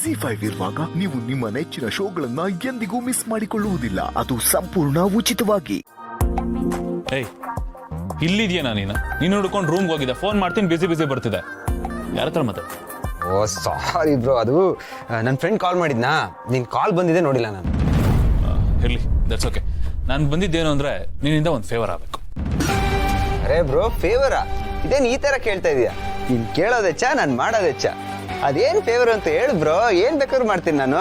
ZEE5 ಇರುವಾಗ ನೀವು ನಿಮ್ಮ ನೆಚ್ಚಿನ ಶೋಗಳನ್ನ ಎಂದಿಗೂ ಮಿಸ್ ಮಾಡಿಕೊಳ್ಳುವುದಿಲ್ಲ. ಅದು ಸಂಪೂರ್ಣ ಉಚಿತವಾಗಿ. ಏಯ್, ಇಲ್ಲಿದ್ಯಾ? ನೀನು ಹುಡ್ಕೊಂಡು ರೂಮ್ಗೆ ಹೋಗಿದ್ದೆ. ಫೋನ್ ಮಾಡ್ತೀನಿ, ಬಿಸಿ ಬರ್ತಿದೆ. ಯಾರ ಹತ್ರ ಮತ್ತೆ? ಓ ಸಾರಿ ಬ್ರೋ, ಅದು ನನ್ನ ಫ್ರೆಂಡ್ ಕಾಲ್ ಮಾಡಿದ್ನಾ, ನಿನ್ ಕಾಲ್ ಬಂದಿದೆ ನೋಡಿಲ್ಲ ನಾನು. ಇರ್ಲಿ, ದಟ್ಸ್ ಓಕೆ. ನಾನು ಬಂದಿದ್ದೇನು ಅಂದ್ರೆ ನಿನ್ನಿಂದ ಒಂದು ಫೇವರ್ ಆಗಬೇಕು. ಅರೇ ಬ್ರೋ, ಫೇವರಾ? ಇದೇನು ಈ ತರ ಕೇಳ್ತಾ ಇದೀಯಾ? ನೀನ್ ಕೇಳೋದೆಚ್ಚ, ನಾನು ಮಾಡೋದೆಚ್ಚ. ಅದೇನ್ ಫೇವರ್ ಅಂತ ಹೇಳು ಬ್ರೋ, ಏನ್ ಬೇಕಾದ್ರೂ ಮಾಡ್ತೀನಿ ನಾನು.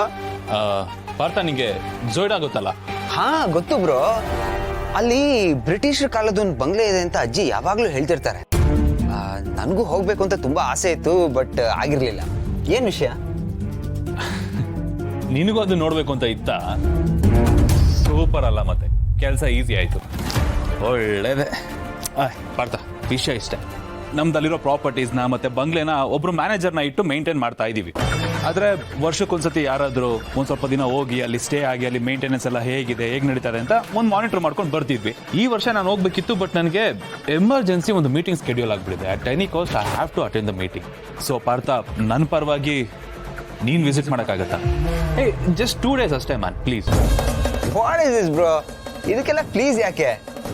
ಪಾರ್ಥ, ನಿಂಗೆ ಜೋಯ್ಡಾ ಗೊತ್ತಲ್ಲ? ಹಾ ಗೊತ್ತು ಬ್ರೋ. ಅಲ್ಲಿ ಬ್ರಿಟಿಷರ್ ಕಾಲದ ಒಂದು ಬಂಗ್ಲೆ ಇದೆ ಅಂತ ಅಜ್ಜಿ ಯಾವಾಗ್ಲೂ ಹೇಳ್ತಿರ್ತಾರೆ. ನನಗೂ ಹೋಗ್ಬೇಕು ಅಂತ ತುಂಬಾ ಆಸೆ ಇತ್ತು, ಬಟ್ ಆಗಿರ್ಲಿಲ್ಲ. ಏನ್ ವಿಷಯ? ನಿನಗೂ ಅದು ನೋಡ್ಬೇಕು ಅಂತ ಇತ್ತ? ಸೂಪರ್ ಅಲ್ಲ, ಮತ್ತೆ ಕೆಲಸ ಈಸಿ ಆಯ್ತು. ಒಳ್ಳೇದೇ. ಪಾರ್ಥ, ವಿಷಯ ಇಷ್ಟೇ. ನಮ್ದಲ್ಲಿರೋ ಪ್ರಾಪರ್ಟೀಸ್ನ ಮತ್ತೆ ಬಂಗ್ಲೆನ ಒಬ್ರು ಮ್ಯಾನೇಜರ್ನ ಇಟ್ಟು ಮೇಂಟೈನ್ ಮಾಡ್ತಾ ಇದೀವಿ. ಆದ್ರೆ ವರ್ಷಕ್ಕೊಂದ್ಸತಿ ಯಾರಾದ್ರೂ ಒಂದ್ ಸ್ವಲ್ಪ ದಿನ ಹೋಗಿ ಅಲ್ಲಿ ಸ್ಟೇ ಆಗಿ ಅಲ್ಲಿ ಮೇಂಟೆನೆನ್ಸ್ ಎಲ್ಲ ಹೇಗಿದೆ, ಹೇಗೆ ನಡೀತಾರೆ ಅಂತ ಒಂದು ಮಾನಿಟರ್ ಮಾಡ್ಕೊಂಡು ಬರ್ತಿದ್ವಿ. ಈ ವರ್ಷ ನಾನು ಹೋಗ್ಬೇಕಿತ್ತು, ಬಟ್ ನನಗೆ ಎಮರ್ಜೆನ್ಸಿ ಒಂದು ಮೀಟಿಂಗ್ ಸ್ಕೆಡ್ಯೂಲ್ ಆಗ್ಬಿಟ್ಟಿದೆ. At any cost I have to attend the meeting. So Partha, ನನ್ನ ಪರವಾಗಿ ನೀನ್ ವಿಸಿಟ್ ಮಾಡೋಕ್ಕಾಗತ್ತಾ? ಜಸ್ಟ್ 2 days ಅಷ್ಟೇ man, please. What is this bro? ಇದಕ್ಕೆಲ್ಲ ಪ್ಲೀಸ್ ಯಾಕೆ?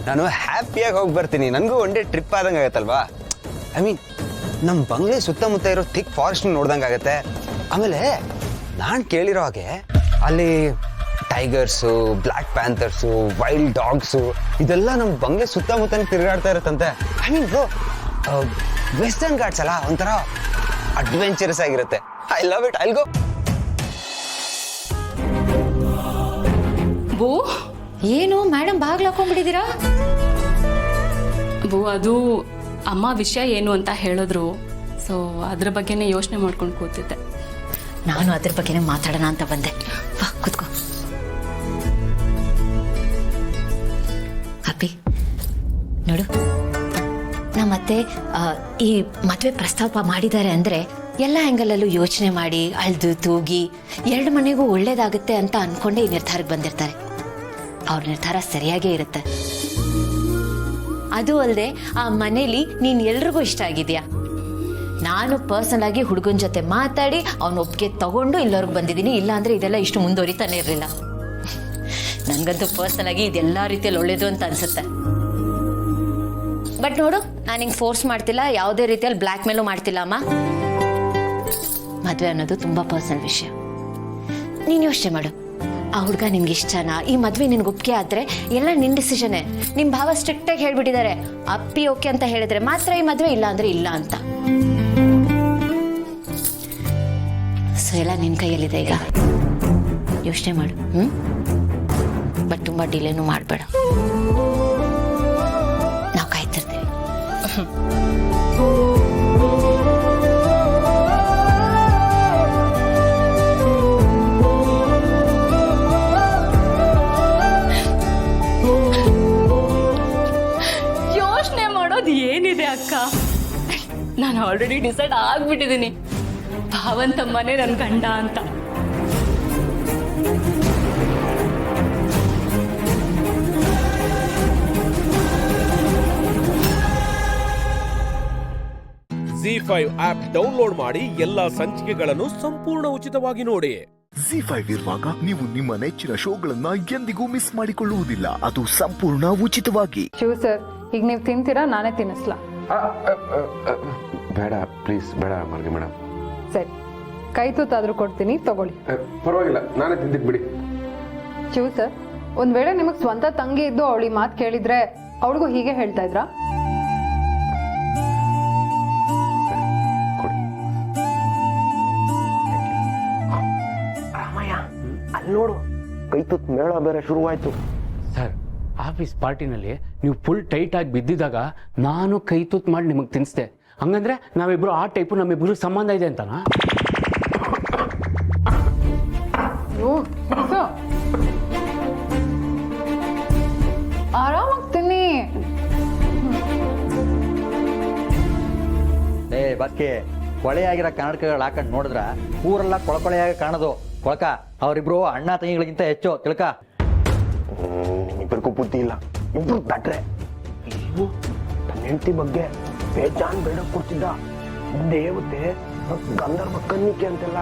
ನಾನು ಹ್ಯಾಪಿಯಾಗಿ ಹೋಗಿ ಬರ್ತೀನಿ. ನನಗೂ ಒನ್ ಡೇ ಟ್ರಿಪ್ ಆದಂಗೆ ಆಗತ್ತಲ್ವಾ? ಐ ಮೀನ್, ನಮ್ಮ ಬಂಗ್ಲೆ ಸುತ್ತಮುತ್ತ ಇರೋ ಥಿಕ್ ಫಾರೆಸ್ಟ್ ನೋಡ್ದಂಗೆ ಆಗತ್ತೆ. ಆಮೇಲೆ ನಾನು ಕೇಳಿರೋ ಹಾಗೆ ಅಲ್ಲಿ tigers, black panthers, wild dogs ಇದೆಲ್ಲ ನಮ್ಮ ಬಂಗ್ಲೆ ಸುತ್ತಮುತ್ತ ತಿರುಗಾಡ್ತಾ ಇರುತ್ತಂತೆ. I mean bro, Western Ghats ಅಲ್ಲ, ಒಂಥರ ಅಡ್ವೆಂಚರಸ್ ಆಗಿರುತ್ತೆ. I love it. I'll go. ಬೋ, ಏನು ಮೇಡಮ್ ಬಾಗ್ಲು ಹಾಕೊಂಡ್ಬಿಟ್ಟಿದ್ದೀರಾ? ಬೋ, ಅದು ಅಮ್ಮ ವಿಷಯ ಏನು ಅಂತ ಹೇಳಿದ್ರು. ಸೊ ಅದ್ರ ಬಗ್ಗೆನೇ ಯೋಚನೆ ಮಾಡ್ಕೊಂಡು ಕೂತಿದ್ದೆ. ನಾನು ಅದ್ರ ಬಗ್ಗೆನೇ ಮಾತಾಡೋಣ ಅಂತ ಬಂದೆ. ಬಾ ಕೂತ್ಕೋ. ಅಪ್ಪಿ ನೋಡು, ನಮ್ಮತ್ತೆ ಈ ಮದುವೆ ಪ್ರಸ್ತಾಪ ಮಾಡಿದ್ದಾರೆ ಅಂದ್ರೆ ಎಲ್ಲ ಆ್ಯಂಗಲಲ್ಲೂ ಯೋಚನೆ ಮಾಡಿ ಅಳ್ದು ತೂಗಿ 2 ಮನೆಗೂ ಒಳ್ಳೇದಾಗುತ್ತೆ ಅಂತ ಅನ್ಕೊಂಡೇ ಈ ನಿರ್ಧಾರಕ್ಕೆ ಬಂದಿರ್ತಾರೆ. ಅವ್ರ ನಿರ್ಧಾರ ಸರಿಯಾಗೇ ಇರುತ್ತೆ. ಅದು ಅಲ್ಲದೆ ಆ ಮನೇಲಿ ನೀನ್ ಎಲ್ರಿಗೂ ಇಷ್ಟ ಆಗಿದ್ಯಾ. ನಾನು ಪರ್ಸನಲ್ ಆಗಿ ಹುಡುಗನ ಜೊತೆ ಮಾತಾಡಿ ಅವನ ಒಪ್ಪಿಗೆ ತಗೊಂಡು ಇಲ್ಲವ್ರಿಗೆ ಬಂದಿದ್ದೀನಿ. ಇಲ್ಲ ಅಂದ್ರೆ ಇದೆಲ್ಲ ಇಷ್ಟು ಮುಂದುವರಿತಾನೆ ಇರಲಿಲ್ಲ. ನನ್ಗಂತೂ ಪರ್ಸನಲ್ ಆಗಿ ಇದೆಲ್ಲ ರೀತಿಯಲ್ಲಿ ಒಳ್ಳೇದು ಅಂತ ಅನ್ಸುತ್ತೆ. ಬಟ್ ನೋಡು, ನಾನು ಹಿಂಗೆ ಫೋರ್ಸ್ ಮಾಡ್ತಿಲ್ಲ, ಯಾವುದೇ ರೀತಿಯಲ್ಲಿ ಬ್ಲ್ಯಾಕ್ ಮೇಲೂ ಮಾಡ್ತಿಲ್ಲ ಅಮ್ಮ. ಮದುವೆ ಅನ್ನೋದು ತುಂಬಾ ಪರ್ಸನಲ್ ವಿಷಯ. ನೀನು ಯೋಚನೆ ಮಾಡು, ಆ ಹುಡುಗ ನಿಮ್ಗೆ ಇಷ್ಟನಾ? ಈ ಮದ್ವೆ ನಿನ್ಗೆ ಒಪ್ಪಿಗೆ ಆದ್ರೆ ಎಲ್ಲ ನಿನ್ ಡಿಸಿಷನ್ನೇ. ನಿಮ್ ಭಾವ ಸ್ಟ್ರಿಕ್ಟ್ ಆಗಿ ಹೇಳ್ಬಿಟ್ಟಿದ್ದಾರೆ, ಅಪ್ಪಿ ಓಕೆ ಅಂತ ಹೇಳಿದ್ರೆ ಮಾತ್ರ ಈ ಮದ್ವೆ, ಇಲ್ಲ ಅಂದ್ರೆ ಇಲ್ಲ ಅಂತ. ಸೊ ಎಲ್ಲ ನಿನ್ ಕೈಯಲ್ಲಿದೆ ಈಗ, ಯೋಚನೆ ಮಾಡು. ಬಟ್ ತುಂಬಾ ಡಿಲೇನು ಮಾಡಬೇಡ, ನಾವು ಕಾಯ್ತಿರ್ತೀವಿ. ಏನಿದೆ ಅಕ್ಕ, ನಾನು ಆಲ್ರೆಡಿ ಡಿಸೈಡ್ ಆಗ್ಬಿಟ್ಟಿದ್ದೀನಿ. ಭಾವಂತಮ್ಮನೇ ನನ್ನ ಗಂಡ ಅಂತ. ZEE5 ಆಪ್ ಡೌನ್ಲೋಡ್ ಮಾಡಿ ಎಲ್ಲಾ ಸಂಚಿಕೆಗಳನ್ನು ಸಂಪೂರ್ಣ ಉಚಿತವಾಗಿ ನೋಡಿ. ZEE5 ಇರುವಾಗ ನೀವು ನಿಮ್ಮ ನೆಚ್ಚಿನ ಶೋಗಳನ್ನ ಎಂದಿಗೂ ಮಿಸ್ ಮಾಡಿಕೊಳ್ಳುವುದಿಲ್ಲ. ಅದು ಸಂಪೂರ್ಣ ಉಚಿತವಾಗಿ. ಶಿವ ಸರ್, ಈಗ ನೀವು ತಿಂತೀರಾ? ನಾನೇ ತಿನ್ನಿಸ್ಲಾ? ಬೇಡ ಪ್ಲೀಸ್, ಬೇಡ ಮಾರ್ಗಿ ಮೇಡಮ್. ಸರಿ, ಕೈ ತೂತಾದ್ರೂ ಕೊಡ್ತೀನಿ, ತಗೊಳ್ಳಿ. ಪರವಾಗಿಲ್ಲ, ನಾನೇ ತಿಂದಿದ್ ಬಿಡಿ. ಶಿವ ಸರ್, ಒಂದ್ ವೇಳೆ ನಿಮಗ್ ಸ್ವಂತ ತಂಗಿ ಇದ್ದು ಅವಳಿ ಮಾತು ಕೇಳಿದ್ರೆ ಅವಳಿಗೂ ಹೀಗೆ ಹೇಳ್ತಾ ಇದ್ರಾ? ರಾಮಯ್ಯ, ಅಲ್ಲಿ ನೋಡು, ಕೈ ತುತ್ತು ಮೇಳ ಬೇರೆ ಶುರುವಾಯ್ತು. ಸರ್, ಆಫೀಸ್ ಪಾರ್ಟಿನಲ್ಲಿ ನೀವು ಫುಲ್ ಟೈಟ್ ಆಗಿ ಬಿದ್ದಿದ್ದಾಗ ನಾನು ಕೈ ತುತ್ತು ಮಾಡಿ ನಿಮಗೆ ತಿನ್ನಿಸ್ದೆ. ಹಂಗಂದ್ರೆ ನಾವಿಬ್ರು ಆ ಟೈಪು, ನಮ್ಮಿಬ್ರು ಸಂಬಂಧ ಇದೆ ಅಂತನಾ? ಆರಾಮಾಗಿ ತಿನ್ನಿ. ಬಾಕಿ ಕೊಳೆಯಾಗಿರೋ ಕನ್ನಡಕಗಳು ಹಾಕೊಂಡು ನೋಡಿದ್ರ ಊರೆಲ್ಲ ಕೊಳಕೊಳೆಯಾಗಿ ಕಾಣೋದು. ಕೊಳಕ ಅವರಿಬ್ರು ಅಣ್ಣ ತಂಗಿಗಳಿಗಿಂತ ಹೆಚ್ಚು ತಿಳ್ಕ. ಇಬ್ಬರಿಗೂ ಬುದ್ಧಿ ಇಲ್ಲ, ಇಬ್ರು ದಟ್ರೆ. ಇವು ನನ್ನ ಹೆಂಡತಿ ಬಗ್ಗೆ ಬೇಜಾನ್ ಬೇಡ ಕೊಡ್ತಿದ್ದ. ದೇವತೆ ಗಂಧರ್ವ ಕನ್ನಿಕೆ ಅಂತೆಲ್ಲ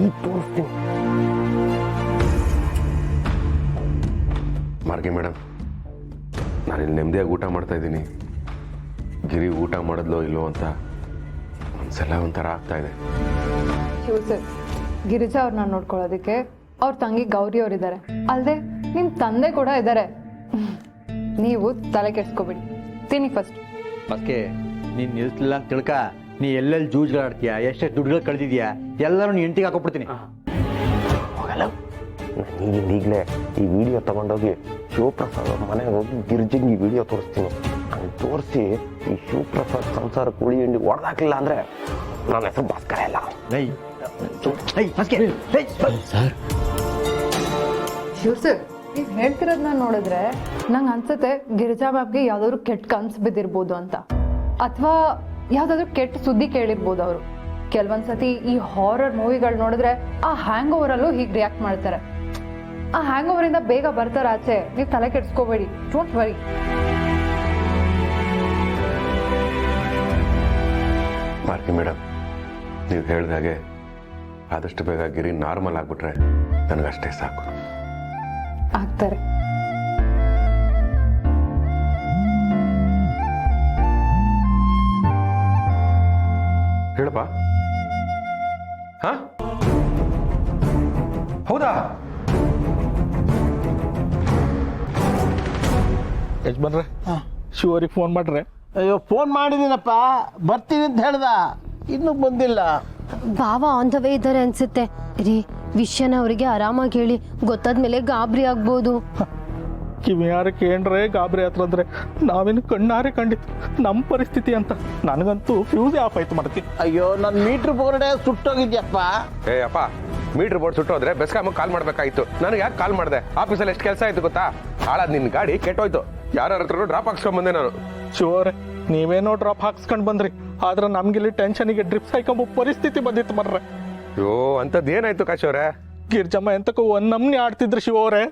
ಈಗ ತೋರಿಸ್ತೀನಿ. ಮಾರ್ಗಿ ಮೇಡಮ್, ನಾನಿಲ್ಲಿ ನೆಮ್ಮದಿಯಾಗಿ ಊಟ ಮಾಡ್ತಾ ಇದ್ದೀನಿ. ಗಿರಿ ಊಟ ಮಾಡಿದ್ಲೋ ಇಲ್ಲೋ ಅಂತ ಒಂದ್ಸಲ ಒಂಥರ ಆಗ್ತಾ ಇದೆ. ಶಿವ ಸರ್, ಗಿರಿಜಾ ಅವ್ರನ್ನ ನೋಡ್ಕೊಳ್ಳೋದಕ್ಕೆ ಅವ್ರ ತಂಗಿ ಗೌರಿ ಅವರಿದ್ದಾರೆ, ಅಲ್ಲದೆ ನಿಮ್ಮ ತಂದೆ ಕೂಡ ಇದ್ದಾರೆ. ನೀವು ತಲೆ ಕೆಡ್ಸ್ಕೊಬೇಡಿ, ತಿನ್ನಿ ಫಸ್ಟ್. ಅದಕ್ಕೆ ನೀನು ನಿಲ್ಲಿಸಲಿಲ್ಲ ಅಂತ ತಿಳ್ಕ, ನೀ ಎಲ್ಲೆಲ್ಲಿ ಜೂಜ್ಗಳಾಡ್ತೀಯಾ, ಎಷ್ಟೆಷ್ಟು ದುಡ್ಡುಗಳು ಕಳೆದಿದ್ಯಾ, ಎಲ್ಲರೂ ನೀನು ಎಂಟಿಗೆ ಹಾಕೊಬಿಡ್ತೀನಿ. ಹೋಗಲ್ಲ, ಈಗಲೇ ಈ ವಿಡಿಯೋ ತಗೊಂಡೋಗಿ ಶಿವಪ್ರಸಾದ್ ಅವ್ರ ಮನೆಗೆ ಹೋಗಿ ಗಿರ್ಜಿಂಗ್ ಈ ವಿಡಿಯೋ ತೋರಿಸ್ತೀನಿ. ಹಂಗೆ ತೋರಿಸಿ ಈ ಶಿವಪ್ರಸಾದ್ ಸಂಸಾರ ಕುಳಿ ಹಿಂಡಿ ಹೊಡೆದಾಕ್ಲಿಲ್ಲ ಅಂದರೆ ನನ್ನ ಹೆಸರು ಭಾಸ್ಕರ ಇಲ್ಲ. ಶಿವ ಸರ್, ನೀವು ಹೇಳ್ತಿರೋದನ್ನ ನೋಡಿದ್ರೆ ನಂಗೆ ಅನ್ಸುತ್ತೆ ಗಿರಿಜಾ ಮ್ಯಾಮ್ಗೆ ಯಾವ್ದಾದ್ರು ಕೆಟ್ಟ ಕನ್ಸು ಬಿದ್ದಿರ್ಬೋದು ಅಂತ, ಅಥವಾ ಯಾವ್ದಾದ್ರು ಕೆಟ್ಟ ಸುದ್ದಿ ಕೇಳಿರ್ಬೋದು ಅವರು. ಕೆಲವೊಂದ್ಸತಿ ಈ ಹಾರರ್ ಮೂವಿಗಳು ನೋಡಿದ್ರೆ ಆ ಹ್ಯಾಂಗ್ ಓವರ್ ಅಲ್ಲೂ ಹೀಗೆ ರಿಯಾಕ್ಟ್ ಮಾಡ್ತಾರೆ. ಆ ಹ್ಯಾಂಗ್ ಓವರ್ ಇಂದ ಬೇಗ ಬರ್ತಾರೆ ಆಚೆ. ನೀವು ತಲೆ ಕೆಡ್ಸ್ಕೋಬೇಡಿ, ಡೋಂಟ್ ವರಿ. ಮಾರ್ಗಿ ಮೇಡಮ್, ನೀವು ಹೇಳಿದ ಹಾಗೆ ಆದಷ್ಟು ಬೇಗ ಗಿರಿ ನಾರ್ಮಲ್ ಆಗ್ಬಿಟ್ರೆ ನನಗಷ್ಟೇ ಸಾಕು. ಆಗ್ತಾರೆ. ಹೇಳಪ್ಪ. ಹಾ, ಹೌದಾ? ಯಜಮಾನ್ರೆ, ಶಿವರಿಗೆ ಫೋನ್ ಮಾಡ್ರೆ? ಅಯ್ಯೋ, ಫೋನ್ ಮಾಡಿದ್ದೀನಪ್ಪ, ಬರ್ತೀನಿ ಅಂತ ಹೇಳ್ದ, ಇನ್ನೂ ಬಂದಿಲ್ಲ. ಬಾವ ಆನ್ ದ ವೇ ಇದ್ದಾರೆ ಅನ್ಸುತ್ತೆ ರೀ. ವಿಷಯನ ಅವರಿಗೆ ಆರಾಮಾಗಿ ಹೇಳಿ, ಗೊತ್ತಾದ್ಮೇಲೆ ಗಾಬರಿ ಆಗ್ಬೋದು. ಕಿವಿಯಾರ ಕೇಳ್ರೆ ಗಾಬರಿ ಹತ್ರ ಅಂದ್ರೆ ನಾವೇನು ಕಣ್ಣಾರೆ ಕಂಡಿತ್ತು ನಮ್ಮ ಪರಿಸ್ಥಿತಿ ಅಂತ. ನನಗಂತೂ ಫ್ಯೂಸ್ ಆಫ್ ಆಯ್ತು ಮಾಡ್ತೀನಿ. ಅಯ್ಯೋ, ನನ್ನ ಮೀಟ್ರ್ ಬೋರ್ಡೆ ಸುಟ್ಟೋಗಿದ್ಯಪ್ಪ. ಏ ಅಪ್ಪ, ಮೀಟರ್ ಬೋರ್ಡ್ ಸುಟ್ಟೋದ್ರೆ ಬೆಸ್ಕಾಮಿಗೆ ಕಾಲ್ ಮಾಡ್ಬೇಕಾಯ್ತು. ನನಗೆ ಯಾಕೆ ಕಾಲ್ ಮಾಡಿದೆ? ಆಫೀಸಲ್ಲಿ ಎಷ್ಟು ಕೆಲಸ ಆಯ್ತು ಗೊತ್ತಾ? ಹಾಳಾದ್ ನಿನ್ನ ಗಾಡಿ ಕೆಟ್ಟೋಯ್ತು. ಯಾರ ಹತ್ರ ಡ್ರಾಪ್ ಹಾಕ್ಸ್ಕೊಂಡ್ ಬಂದೆ ನಾನು. ಶಿವರೇ, ನೀವೇನೋ ಡ್ರಾಪ್ ಹಾಕ್ಸ್ಕೊಂಡ್ ಬಂದ್ರಿ, ಆದ್ರೆ ನಮ್ಗಿಲ್ಲಿ ಟೆನ್ಷನಿಗೆ ಡ್ರಿಪ್ಸ್ ಹಾಕೊಂಬ ಪರಿಸ್ಥಿತಿ ಬಂದಿತ್ತು ಮರ್ರೆ. ಅಯ್ಯೋ, ಅಂಥದ್ದು ಏನಾಯ್ತು ಕಾಶಿಯವರೇ? ಗಿರ್ಜಮ್ಮ ಎಂತಕ್ಕೂ ಒಂದ್ ನಮ್ನಿ ಆಡ್ತಿದ್ರು ಶಿವರೇ.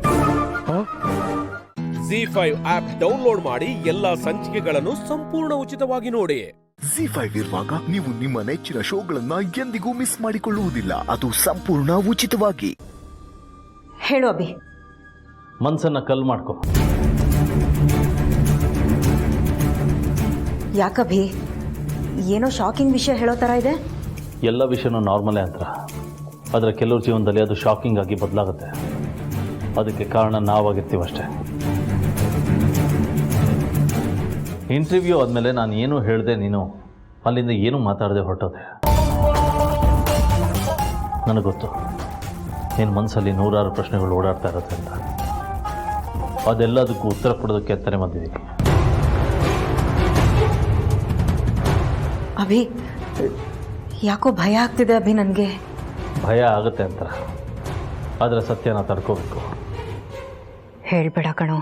ZEE5 ಆಪ್ ಡೌನ್ಲೋಡ್ ಮಾಡಿ ಎಲ್ಲಾ ಸಂಚಿಕೆಗಳನ್ನು ಸಂಪೂರ್ಣ ಉಚಿತವಾಗಿ ನೋಡಿ. ZEE5 ಇರುವಾಗ ನೀವು ನಿಮ್ಮ ನೆಚ್ಚಿನ ಶೋಗಳನ್ನ ಎಂದಿಗೂ ಮಿಸ್ ಮಾಡಿಕೊಳ್ಳುವುದಿಲ್ಲ, ಅದು ಸಂಪೂರ್ಣ ಉಚಿತವಾಗಿ. ಹೇಳು ಅಭಿ. ಮನ್ಸನ್ನ ಕಲ್ ಮಾಡ್ಕೊ. ಯಾಕಭಿ, ಏನೋ ಶಾಕಿಂಗ್ ವಿಷಯ ಹೇಳೋ ಥರ ಇದೆ. ಎಲ್ಲ ವಿಷಯನೂ ನಾರ್ಮಲೇ ಅಂತ, ಆದರೆ ಕೆಲವ್ರ ಜೀವನದಲ್ಲಿ ಅದು ಶಾಕಿಂಗ್ ಆಗಿ ಬದಲಾಗುತ್ತೆ. ಅದಕ್ಕೆ ಕಾರಣ ನಾವಾಗಿರ್ತೀವಷ್ಟೇ. ಇಂಟರ್ವ್ಯೂ ಆದಮೇಲೆ ನಾನು ಏನೂ ಹೇಳಿದೆ, ನೀನು ಅಲ್ಲಿಂದ ಏನೂ ಮಾತಾಡದೆ ಹೊರಟೋದೆ. ನನಗೊತ್ತು ನಿನ್ನ ಮನಸ್ಸಲ್ಲಿ ನೂರಾರು ಪ್ರಶ್ನೆಗಳು ಓಡಾಡ್ತಾ ಇರುತ್ತೆ ಅಂತ. ಅದೆಲ್ಲದಕ್ಕೂ ಉತ್ತರ ಕೊಡೋದಕ್ಕೆ ಅಂತಾನೆ ಬಂದಿದ್ದೀನಿ. ಅಭಿ, ಯಾಕೋ ಭಯ ಆಗ್ತಿದೆ ಅಭಿ ನನಗೆ. ಭಯ ಆಗುತ್ತೆ ಅಂತ, ಆದರೆ ಸತ್ಯನ ತಡ್ಕೋಬೇಕು. ಹೇಳ್ಬೇಡ ಕಣೋ,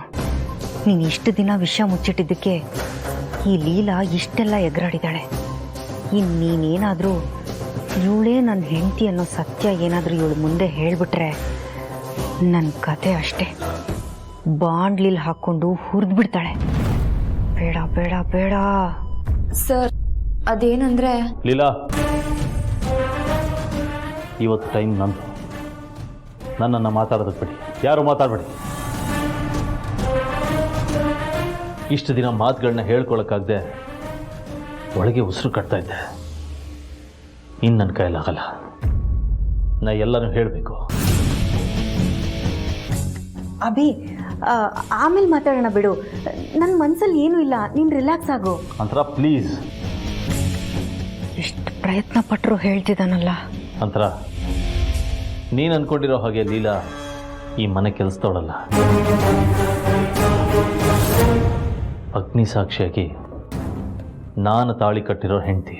ನೀನು ಇಷ್ಟು ದಿನ ವಿಷಯ ಮುಚ್ಚಿಟ್ಟಿದ್ದಕ್ಕೆ ಈ ಲೀಲಾ ಇಷ್ಟೆಲ್ಲ ಎಗರಾಡಿದ್ದಾಳೆ. ಇನ್ನು ನೀನೇನಾದರೂ ಇವಳೇ ನನ್ನ ಹೆಂಡತಿ ಅನ್ನೋ ಸತ್ಯ ಏನಾದರೂ ಇವಳು ಮುಂದೆ ಹೇಳಿಬಿಟ್ರೆ ನನ್ನ ಕತೆ ಅಷ್ಟೇ. ಬಾಂಡ್ಲಿಲ್ ಹಾಕ್ಕೊಂಡು ಹುರಿದು ಬಿಡ್ತಾಳೆ. ಬೇಡ ಬೇಡ ಬೇಡ. ಸರ್, ಅದೇನಂದ್ರೆ ಲೀಲಾ, ಇವತ್ತು ಟೈಮ್ ನಂದು. ನನ್ನನ್ನು ಮಾತಾಡೋದಕ್ಕೆ ಬಿಡಿ, ಯಾರು ಮಾತಾಡಬೇಡಿ. ಇಷ್ಟು ದಿನ ಮಾತುಗಳನ್ನ ಹೇಳ್ಕೊಳಕ್ಕಾಗದೆ ಒಳಗೆ ಉಸಿರು ಕಟ್ತಾ ಇದ್ದೆ. ಇನ್ನು ನನ್ನ ಕೈಲಾಗಲ್ಲ. ನಾ ಎಲ್ಲನೂ ಹೇಳಬೇಕು. ಅಭಿ, ಆಮೇಲೆ ಮಾತಾಡೋಣ ಬಿಡು. ನನ್ನ ಮನಸ್ಸಲ್ಲಿ ಏನೂ ಇಲ್ಲ, ನೀನು ರಿಲ್ಯಾಕ್ಸ್ ಆಗು. ಅಂತರ ಪ್ಲೀಸ್. ಎಷ್ಟು ಪ್ರಯತ್ನ ಪಟ್ಟರು ಹೇಳ್ತಿದ್ದಾನಲ್ಲ. ಅಂತರ ನೀನು ಅಂದ್ಕೊಂಡಿರೋ ಹಾಗೆ ಲೀಲಾ ಈ ಮನೆ ಕೆಲಸದವಳಲ್ಲ. ಅಗ್ನಿ ಸಾಕ್ಷಿಯಾಗಿ ನಾನು ತಾಳಿ ಕಟ್ಟಿರೋ ಹೆಂಡತಿ.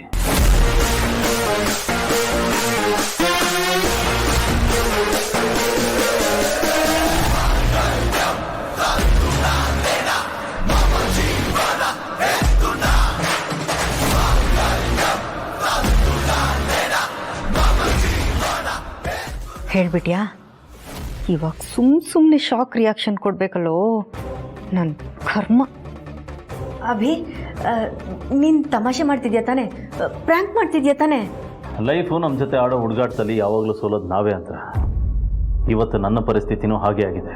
ಹೇಳ್ಬಿಟ್ಯಾ? ಇವಾಗ ಸುಮ್ಮನೆ ಶಾಕ್ ರಿಯಾಕ್ಷನ್ ಕೊಡಬೇಕಲ್ಲೋ, ನನ್ನ ಕರ್ಮ. ಅಭಿ, ನೀನು ತಮಾಷೆ ಮಾಡ್ತಿದ್ಯಾ ತಾನೆ? ಪ್ರ್ಯಾಂಕ್ ಮಾಡ್ತಿದ್ಯಾ ತಾನೆ? ಲೈಫು ನಮ್ಮ ಜೊತೆ ಆಡೋ ಹುಡುಗಾಟದಲ್ಲಿ ಯಾವಾಗಲೂ ಸೋಲೋದು ನಾವೇ ಅಂತ. ಇವತ್ತು ನನ್ನ ಪರಿಸ್ಥಿತಿನೂ ಹಾಗೆ ಆಗಿದೆ.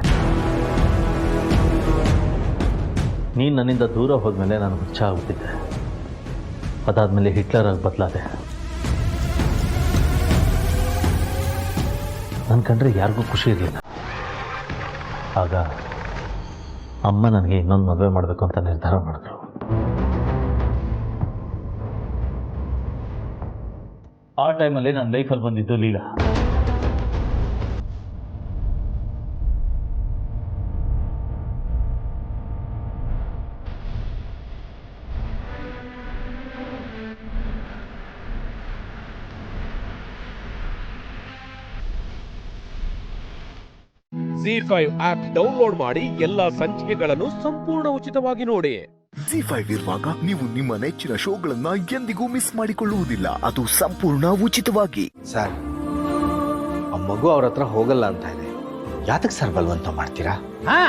ನೀನು ನನ್ನಿಂದ ದೂರ ಹೋದ್ಮೇಲೆ ನಾನು ಹುಚ್ಚ ಆಗ್ಬಿಟ್ಟಿದ್ದೆ. ಅದಾದಮೇಲೆ ಹಿಟ್ಲರ್ ಆಗಿ ಬದಲಾದೆ. ನನ್ನ ಕಂಡ್ರೆ ಯಾರಿಗೂ ಖುಷಿ ಇರಲಿಲ್ಲ. ಆಗ ಅಮ್ಮ ನನಗೆ ಇನ್ನೊಂದು ಮದುವೆ ಮಾಡಬೇಕು ಅಂತ ನಿರ್ಧಾರ ಮಾಡಿದ್ರು. ಆ ಟೈಮಲ್ಲಿ ನನ್ನ ಲೈಫಲ್ಲಿ ಬಂದಿದ್ದು ಲೀಲಾ. ZEE5 ಆಪ್ ಡೌನ್ಲೋಡ್ ಮಾಡಿ ಎಲ್ಲಾ ಸಂಚಿಕೆಗಳನ್ನು ಸಂಪೂರ್ಣ ಉಚಿತವಾಗಿ ನೋಡಿ. ZEE5 ಇರುವಾಗ ನೀವು ನಿಮ್ಮ ನೆಚ್ಚಿನ ಶೋಗಳನ್ನ ಎಂದಿಗೂ ಮಿಸ್ ಮಾಡಿಕೊಳ್ಳುವುದಿಲ್ಲ. ಅದು ಸಂಪೂರ್ಣ ಉಚಿತವಾಗಿ. ಸರ್, ಆ ಮಗು ಅವ್ರ ಹತ್ರ ಹೋಗಲ್ಲ ಅಂತ ಇದೆ. ಯಾತಕ್ಕೆ ಸರ್ ಬಲವಂತ ಮಾಡ್ತೀರಾ? ಹಾ,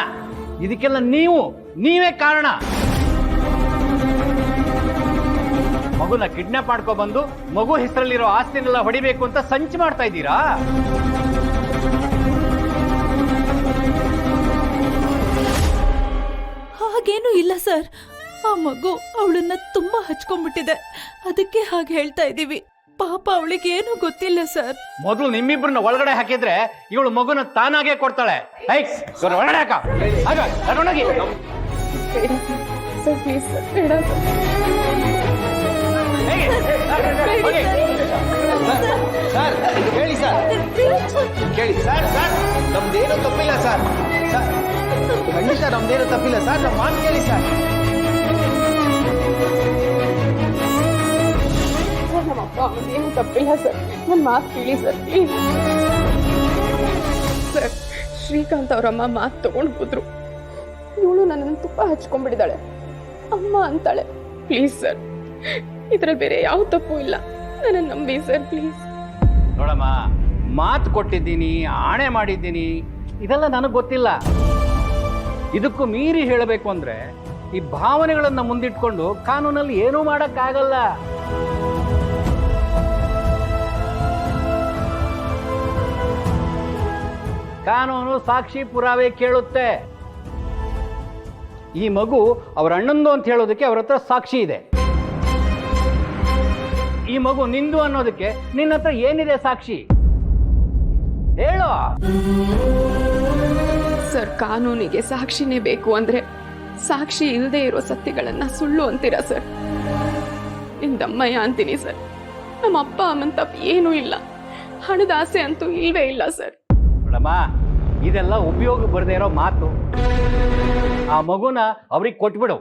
ಇದಕ್ಕೆಲ್ಲ ನೀವೇ ಕಾರಣ. ಮಗುನ ಕಿಡ್ನಾಪ್ ಮಾಡ್ಕೊಬಂದು ಮಗು ಹೆಸರಲ್ಲಿರೋ ಆಸ್ತಿನೆಲ್ಲ ಹೊಡಿಬೇಕು ಅಂತ ಸಂಚು ಮಾಡ್ತಾ ಇದ್ದೀರಾ? ಹಾಗೇನೂ ಇಲ್ಲ ಸರ್. ಆ ಮಗು ಅವಳನ್ನ ತುಂಬಾ ಹಚ್ಕೊಂಡ್ಬಿಟ್ಟಿದೆ, ಅದಕ್ಕೆ ಹಾಗೆ ಹೇಳ್ತಾ ಇದ್ದೀವಿ. ಪಾಪ ಅವಳಿಗೆ ಏನು ಗೊತ್ತಿಲ್ಲ ಸರ್. ಮೊದಲು ನಿಮ್ಮಿಬ್ಬರನ್ನ ಒಳಗಡೆ ಹಾಕಿದ್ರೆ ಇವಳು ಮಗುನ ತಾನಾಗೆ ಕೊಡ್ತಾಳೆ. ಒಳಗಡೆ ಹಾಕ. ತಗೊಂಡೋಗಿ. ಸರ್, ಕೇಳಿ ಸರ್, ಕೇಳಿ ಸರ್. ಸರ್, ನಮ್ದೇನು ತಪ್ಪಿಲ್ಲ ಸರ್. ಖಂಡಿತ ನಮ್ದೇನು ತಪ್ಪಿಲ್ಲ ಸರ್. ನಮ್ಮ ಮಾತು ಕೇಳಿ ಸರ್. ನಮ್ಮಪ್ಪ ಅವನೇನು ತಪ್ಪಿಲ್ಲ ಸರ್. ನನ್ನ ಮಾತು ಕೇಳಿ ಸರ್, ಪ್ಲೀಸ್. ಸರ್, ಶ್ರೀಕಾಂತ್ ಅವರಮ್ಮ ಮಾತು ತಗೊಂಡು ಹೋದ್ರು. ಇವಳು ನನ್ನನ್ನು ತುಂಬಾ ಹಚ್ಕೊಂಡ್ಬಿಟ್ಟಿದ್ದಾಳೆ. ಅಮ್ಮ ಅಂತಾಳೆ. ಪ್ಲೀಸ್ ಸರ್, ಇದ್ರಲ್ಲಿ ಬೇರೆ ಯಾವ ತಪ್ಪು ಇಲ್ಲ. ನನ್ನ ನಂಬಿ ಸರ್, ಪ್ಲೀಸ್. ನೋಡಮ್ಮ, ಮಾತು ಕೊಟ್ಟಿದ್ದೀನಿ, ಆಣೆ ಮಾಡಿದ್ದೀನಿ, ಇದೆಲ್ಲ ನನಗೆ ಗೊತ್ತಿಲ್ಲ. ಇದಕ್ಕೂ ಮೀರಿ ಹೇಳಬೇಕು ಅಂದ್ರೆ ಈ ಭಾವನೆಗಳನ್ನ ಮುಂದಿಟ್ಕೊಂಡು ಕಾನೂನಲ್ಲಿ ಏನೂ ಮಾಡಕ್ಕಾಗಲ್ಲ. ಕಾನೂನು ಸಾಕ್ಷಿ ಪುರಾವೆ ಕೇಳುತ್ತೆ. ಈ ಮಗು ಅವರ ಅಣ್ಣಂದು ಅಂತ ಹೇಳೋದಕ್ಕೆ ಅವ್ರ ಹತ್ರ ಸಾಕ್ಷಿ ಇದೆ. ಈ ಮಗು ನಿಂದು ಅನ್ನೋದಕ್ಕೆ ನಿನ್ನ ಹತ್ರ ಏನಿದೆ ಸಾಕ್ಷಿ? ಹೇಳೋ. ಸರ್, ಕಾನೂನಿಗೆ ಸಾಕ್ಷಿನೇ ಬೇಕು ಅಂದ್ರೆ ಸಾಕ್ಷಿ ಇಲ್ಲದೆ ಇರೋ ಸತ್ಯಗಳನ್ನ ಸುಳ್ಳು ಅಂತೀರಾ ಸರ್? ನಿಮ್ದಮ್ಮಯ್ಯ ಅಂತೀನಿ ಸರ್. ನಮ್ಮ ಅಪ್ಪ ಅಮ್ಮನ ತಪ್ಪು ಏನೂ ಇಲ್ಲ. ಹಣದ ಆಸೆ ಅಂತೂ ಇಲ್ವೇ ಇಲ್ಲ ಸರ್. ಮೇಡಮ್ಮ, ಇದೆಲ್ಲ ಉಪಯೋಗ ಬರದೇ ಇರೋ ಮಾತು. ಆ ಮಗುನ ಅವ್ರಿಗೆ ಕೊಟ್ಬಿಡು.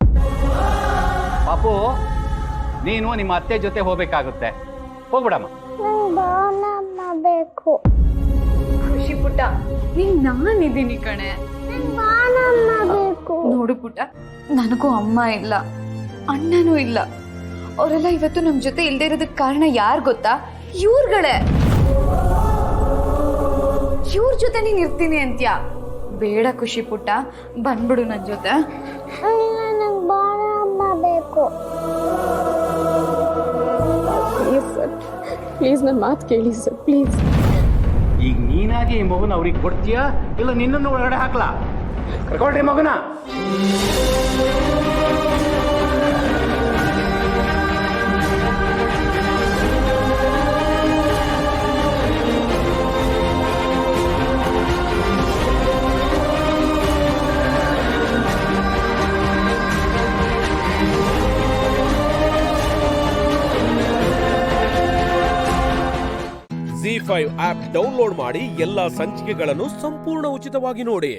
ಪಾಪು, ನೀನು ನಿಮ್ಮ ಅತ್ತೆ ಜೊತೆ ಹೋಗ್ಬೇಕಾಗುತ್ತೆ. ಹೋಗ್ಬಿಡಮ್ಮ. ಬೇಕು. ಖುಷಿ ಪುಟ್ಟ, ನೀನ್ ನಾನಿದ್ದೀನಿ ಕಣೆ. ನೋಡು ಪುಟ್ಟ, ನನಗೂ ಅಮ್ಮ ಇಲ್ಲ, ಅಣ್ಣನೂ ಇಲ್ಲ. ಅವರೆಲ್ಲ ಇವತ್ತು ನಮ್ ಜೊತೆ ಇಲ್ದೇ ಇರೋದಕ್ಕೆ ಕಾರಣ ಯಾರು ಗೊತ್ತಾ? ಇವ್ರುಗಳೇ. ಇವ್ರ ಜೊತೆ ನೀನ್ ಇರ್ತೀನಿ ಅಂತ್ಯಾ? ಬೇಡ ಖುಷಿ ಪುಟ್ಟ, ಬಂದ್ಬಿಡು ನನ್ ಜೊತೆ. ಬೇಕು. ಪ್ಲೀಸ್ ನನ್ನ ಮಾತು ಕೇಳಿ ಸರ್, ಪ್ಲೀಸ್. ಈಗ ನೀನಾಗಿ ಈ ಮಗುನ ಅವ್ರಿಗೆ ಕೊಡ್ತೀಯಾ ಇಲ್ಲ ನಿನ್ನನ್ನು ಒಳಗಡೆ ಹಾಕ್ಲಾ? ಕರ್ಕೊಳ್ರಿ ಮಗುನ. ZEE5 ಆಪ್ ಡೌನ್ಲೋಡ್ ಮಾಡಿ ಎಲ್ಲಾ ಸಂಚಿಕೆಗಳನ್ನು ಸಂಪೂರ್ಣ ಉಚಿತವಾಗಿ ನೋಡಿ.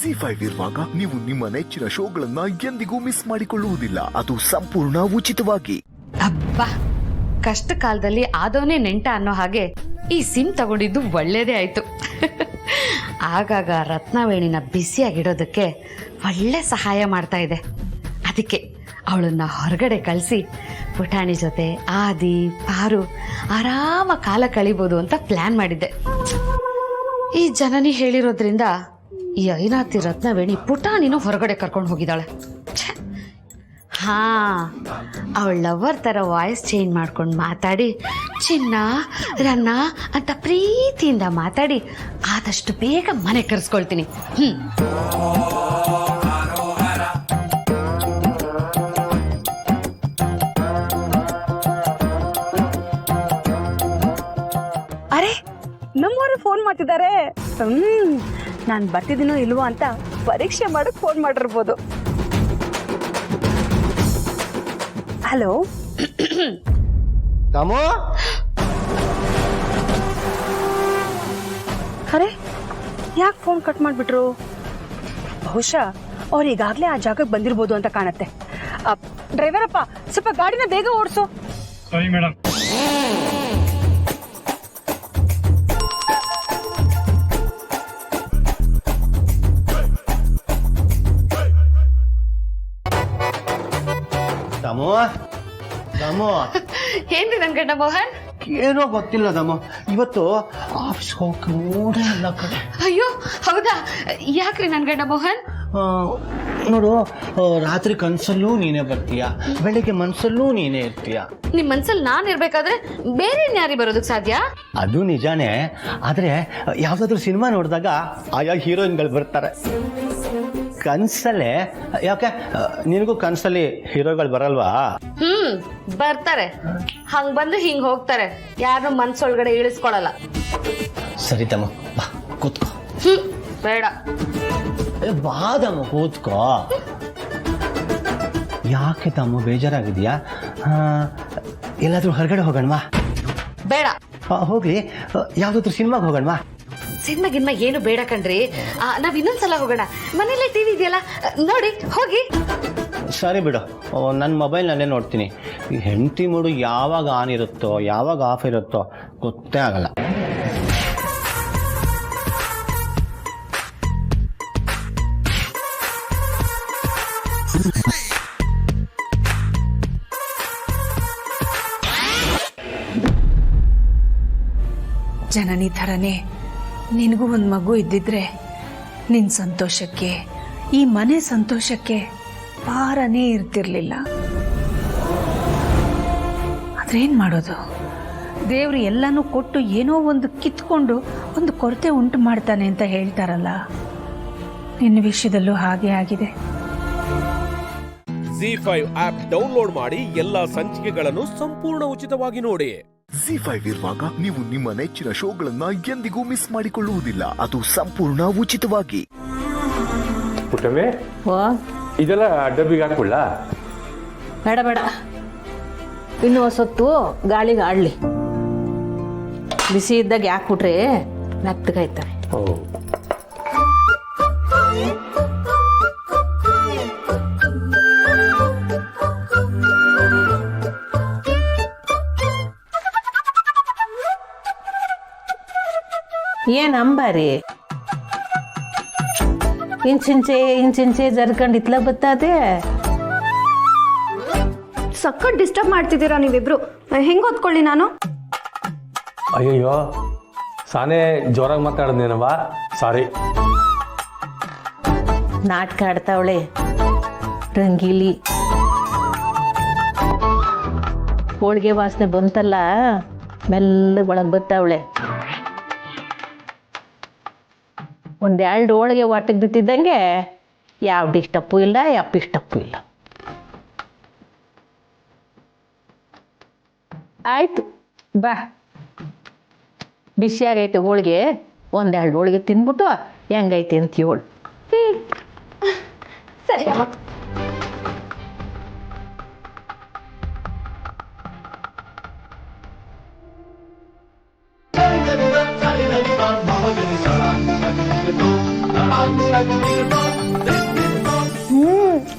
ZEE5 ಇರುವಾಗ ನೀವು ನಿಮ್ಮ ನೆಚ್ಚಿನ ಶೋಗಳನ್ನ ಎಂದಿಗೂ ಮಿಸ್ ಮಾಡಿಕೊಳ್ಳುವುದಿಲ್ಲ. ಅದು ಸಂಪೂರ್ಣ ಉಚಿತವಾಗಿ. ಅಬ್ಬಾ, ಕಷ್ಟ ಕಾಲದಲ್ಲಿ ಆದವನೇ ನೆಂಟ ಅನ್ನೋ ಹಾಗೆ ಈ ಸಿಮ್ ತಗೊಂಡಿದ್ದು ಒಳ್ಳೇದೇ ಆಯ್ತು. ಆಗಾಗ ರತ್ನವೇಣಿನ ಬಿಸಿಯಾಗಿಡೋದಕ್ಕೆ ಒಳ್ಳೆ ಸಹಾಯ ಮಾಡ್ತಾ ಇದೆ. ಅದಕ್ಕೆ ಅವಳನ್ನ ಹೊರಗಡೆ ಕಳಿಸಿ ಪುಟಾಣಿ ಜೊತೆ ಆದಿ ಪಾರು ಆರಾಮ ಕಾಲ ಕಳಿಬೋದು ಅಂತ ಪ್ಲಾನ್ ಮಾಡಿದ್ದೆ. ಈ ಜನನಿ ಹೇಳಿರೋದ್ರಿಂದ ಈ ಐನಾತಿ ರತ್ನವೇಣಿ ಪುಟಾಣಿನೂ ಹೊರಗಡೆ ಕರ್ಕೊಂಡು ಹೋಗಿದ್ದಾಳೆ. ಹಾ, ಅವಳ ಲವರ್ ಥರ ವಾಯ್ಸ್ ಚೇಂಜ್ ಮಾಡ್ಕೊಂಡು ಮಾತಾಡಿ ಚಿನ್ನ ರನ್ನ ಅಂತ ಪ್ರೀತಿಯಿಂದ ಮಾತಾಡಿ ಆದಷ್ಟು ಬೇಗ ಮನೆ ಕರೆಸ್ಕೊಳ್ತೀನಿ. ಅರೆ ನಮ್ಮವರು ಫೋನ್ ಮಾಡ್ತಿದ್ದಾರೆ. ನಾನು ಬರ್ತಿದ್ದೀನೋ ಇಲ್ವೋ ಅಂತ ಪರೀಕ್ಷೆ ಮಾಡಕ್ ಫೋನ್ ಮಾಡಿರ್ಬೋದು. ಹಲೋ ಅರೆ ಯಾಕೆ ಫೋನ್ ಕಟ್ ಮಾಡಿಬಿಟ್ರು? ಬಹುಶಃ ಅವ್ರು ಈಗಾಗಲೇ ಆ ಜಾಗಕ್ಕೆ ಬಂದಿರ್ಬೋದು ಅಂತ ಕಾಣತ್ತೆ. ಡ್ರೈವರ್ ಅಪ್ಪ, ಸ್ವಲ್ಪ ಗಾಡಿನ ಬೇಗ ಓಡಿಸು. ಸರಿ ಮೇಡಮ್. ಏನ್ರಿ ನನ್ ಗಂಡ ಮೋಹನ್? ಏನೋ ಗೊತ್ತಿಲ್ಲ ದಮ್ಮ, ಇವತ್ತು ಆಫೀಸ್ಗೆ ಹೋಗಕ್ಕೆ ನೋಡೇ ಇಲ್ಲ ಕಡೆ. ಅಯ್ಯೋ ಹೌದಾ? ಯಾಕ್ರಿ ನನ್ ಗಂಡ ಮೋಹನ್? ನೋಡು, ರಾತ್ರಿ ಕನ್ಸಲ್ಲೂ ನೀನೇ ಬರ್ತೀಯ, ಬೆಳಿಗ್ಗೆ ಮನ್ಸಲ್ಲೂ ನೀನೇ ಇರ್ತೀಯ. ನಿಮ್ ಮನ್ಸಲ್ಲಿ ನಾನ್ ಇರ್ಬೇಕಾದ್ರೆ ಬೇರೆ ಯಾರಿಗೆ ಬರೋದಕ್ ಸಾಧ್ಯ? ಅದು ನಿಜಾನೇ, ಆದ್ರೆ ಯಾವ್ದಾದ್ರು ಸಿನಿಮಾ ನೋಡಿದಾಗ ಆಯಾ ಹೀರೋಯಿನ್ಗಳು ಬರ್ತಾರೆ ಕನ್ಸಲ್ಲೇ. ಯಾಕೆ ನಿನಗೂ ಕನ್ಸಲ್ಲಿ ಹೀರೋಗಳು ಬರಲ್ವಾ? ಬರ್ತಾರೆ, ಹಂಗ್ ಬಂದು ಹಿಂಗ್ ಹೋಗ್ತಾರೆ, ಯಾರು ಮನ್ಸೊಳಗಡೆ ಇಳಿಸ್ಕೊಳಲ್ಲ. ಸರಿ ತಮ್ಮ, ಬಾ ಕೂತ್ಕೋ. ಬೇಡ. ಬಾದಮ್ಮ ಕೂತ್ಕೋ. ಯಾಕೆ ತಮ್ಮ ಬೇಜಾರಾಗಿದ್ಯಾ? ಎಲ್ಲಾದ್ರೂ ಹೊರಗಡೆ ಹೋಗೋಣವಾ? ಬೇಡ. ಹೋಗ್ಲಿ, ಯಾವ್ದಾದ್ರು ಸಿನಿಮಾಗೆ ಹೋಗೋಣವಾ? ಸಿನಿಮಾ ಗಿನ್ಮಾ ಏನು ಬೇಡ ಕಣ್ರಿ, ನಾವ್ ಇನ್ನೊಂದ್ಸಲ ಹೋಗೋಣ. ಮನೇಲೆ ಟಿವಿ ಇದೆಯಲ್ಲ, ನೋಡಿ ಹೋಗಿ. ಸರಿ ಬಿಡು, ನನ್ನ ಮೊಬೈಲ್ನಲ್ಲೇ ನೋಡ್ತೀನಿ. ಈ ಹೆಂಡತಿ ಮೂಡು ಯಾವಾಗ ಆನ್ ಇರುತ್ತೋ ಯಾವಾಗ ಆಫ್ ಇರುತ್ತೋ ಗೊತ್ತೇ ಆಗಲ್ಲ. ಜನನಿ ಥರನೇ ನಿನಗೂ ಒಂದು ಮಗು ಇದ್ದಿದ್ರೆ ನಿನ್ನ ಸಂತೋಷಕ್ಕೆ, ಈ ಮನೆ ಸಂತೋಷಕ್ಕೆ ಪಾರನೇ ಇರ್ತಿರ್ಲಿಲ್ಲ. ಆದ್ರೇನು ಮಾಡೋದು? ದೇವ್ರು ಎಲ್ಲನೂ ಕೊಟ್ಟು ಏನೋ ಒಂದು ಕಿತ್ಕೊಂಡು ಒಂದು ಕೊರತೆ ಉಂಟು ಮಾಡ್ತಾನೆ ಅಂತ ಹೇಳ್ತಾರಲ್ಲ, ನಿನ್ನ ವಿಷಯದಲ್ಲೂ ಹಾಗೆ ಆಗಿದೆ. ZEE5 ಆಪ್ ಡೌನ್ಲೋಡ್ ಮಾಡಿ ಎಲ್ಲಾ ಸಂಚಿಕೆಗಳನ್ನು ಸಂಪೂರ್ಣ ಉಚಿತವಾಗಿ ನೋಡಿ. ZEE5 ಇರುವಾಗ ನೀವು ನಿಮ್ಮ ನೆಚ್ಚಿನ ಶೋಗಳನ್ನ ಎಂದಿಗೂ ಮಿಸ್ ಮಾಡಿಕೊಳ್ಳುವುದಿಲ್ಲ, ಅದು ಸಂಪೂರ್ಣ ಉಚಿತವಾಗಿ. ಪುಟ್ಟವೇ, ಇದೆಲ್ಲ ಡಬ್ಬಿಗೆ ಹಾಕೊಳ್ಳ? ಬೇಡ ಬೇಡ, ಇನ್ನು ಹೊಸೊತ್ತು ಗಾಳಿಗೆ ಆಡ್ಲಿ. ಬಿಸಿ ಇದ್ದಾಗ ಯಾಕ್ಬಿಟ್ರೆ ಮೆತ್ತಗಾಯ್ತವೆ. ಏನ್ ಅಂಬಾರಿ ಇಂಚಿಂಚೆ ಜರ್ಕಂಡ್ ಇತ್ಲ ಬತ್ತದೆ. ಸಕ್ಕತ್ ಡಿಸ್ಟರ್ಬ್ ಮಾಡ್ತಿದ್ದೀರಾ ನೀವಿಬ್ರು. ಹೆಂಗ್ ಓದ್ಕೊಳ್ಳಿ ನಾನು? ಅಯ್ಯಯ್ಯೋ, ಸಾನೇ ಜೋರಾಗಿ ಮಾತಾಡ್ದೇನವಾ, ಸಾರಿ. ನಾಟಕ ಆಡ್ತಾವಳೆ ರಂಗೀಲಿ. ಹೋಳಿಗೆ ವಾಸನೆ ಬಂತಲ್ಲ, ಮೆಲ್ಲ ಒಳಗೆ ಬರ್ತಾವಳೆ. ಒಂದೆರಡು ಹೋಳಿಗೆ ವಾಟಕ್ಕೆ ಬಿಟ್ಟಿದ್ದಂಗೆ ಯಾವ ಡಿಸ್ಟಪ್ಪು ಇಲ್ಲ, ಯಾವ ಪಿಸ್ಟಪ್ಪು ಇಲ್ಲ. ಆಯ್ತು ಬಾ, ಬಿಸಿಯಾಗೈತೆ ಹೋಳಿಗೆ, ಒಂದೆರಡು ಹೋಳಿಗೆ ತಿಂದ್ಬಿಟ್ಟು ಹೆಂಗೈತೆ ಅಂತ ಹೇಳು. ಸರಿ.